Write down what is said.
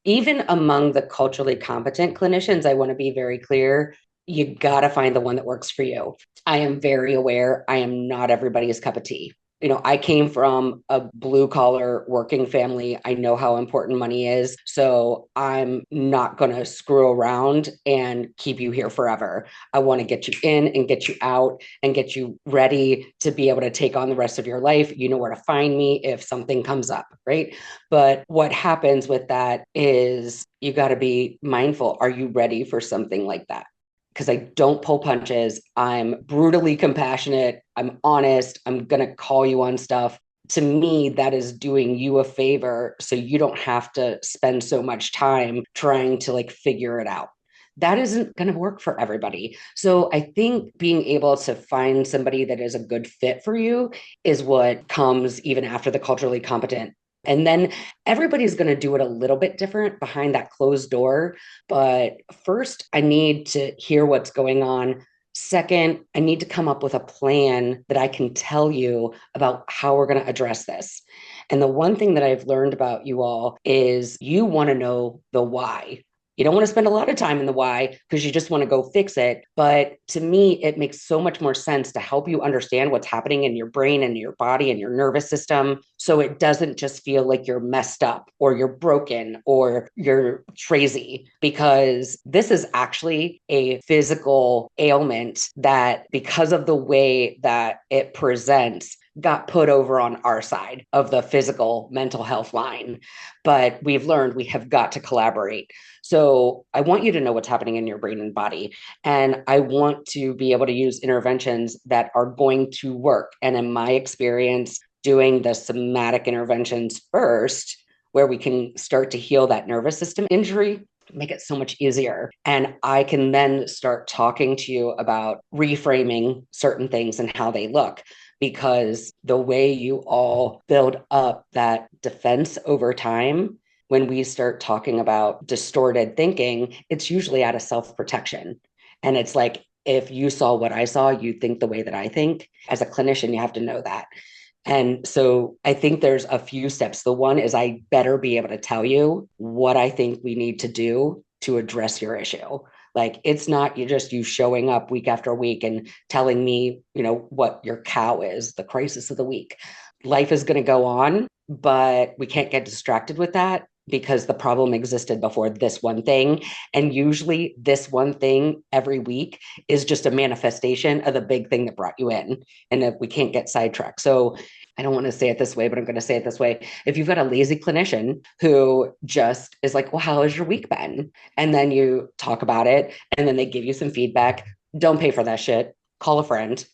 Even among the culturally competent clinicians, I want to be very clear. You got to find the one that works for you. I am very aware I am not everybody's cup of tea. I came from a blue collar working family. I know how important money is. So I'm not going to screw around and keep you here forever. I want to get you in and get you out and get you ready to be able to take on the rest of your life. You know where to find me if something comes up, right? But what happens with that is you got to be mindful. Are you ready for something like that? Because I don't pull punches. I'm brutally compassionate. I'm honest. I'm going to call you on stuff. To me, that is doing you a favor so you don't have to spend so much time trying to like figure it out. That isn't going to work for everybody. So I think being able to find somebody that is a good fit for you is what comes even after the culturally competent. And then everybody's going to do it a little bit different behind that closed door. But first, I need to hear what's going on. Second, I need to come up with a plan that I can tell you about how we're going to address this. And the one thing that I've learned about you all is you want to know the why. You don't want to spend a lot of time in the why because you just want to go fix it. But to me, it makes so much more sense to help you understand what's happening in your brain and your body and your nervous system. So it doesn't just feel like you're messed up or you're broken or you're crazy, because this is actually a physical ailment that, because of the way that it presents, got put over on our side of the physical mental health line. But we've learned we have got to collaborate. So I want you to know what's happening in your brain and body. And I want to be able to use interventions that are going to work. And in my experience, doing the somatic interventions first, where we can start to heal that nervous system injury, make it so much easier. And I can then start talking to you about reframing certain things and how they look. Because the way you all build up that defense over time, when we start talking about distorted thinking, it's usually out of self protection. And it's like, if you saw what I saw, you think the way that I think. As a clinician, you have to know that. And so I think there's a few steps. The one is I better be able to tell you what I think we need to do to address your issue. Like, it's not you showing up week after week and telling me, what your cow is, the crisis of the week. Life is going to go on, but we can't get distracted with that because the problem existed before this one thing. And usually this one thing every week is just a manifestation of the big thing that brought you in. And if we can't get sidetracked. So I don't want to say it this way, but I'm going to say it this way. If you've got a lazy clinician who just is like, well, how has your week been? And then you talk about it and then they give you some feedback. Don't pay for that shit. Call a friend.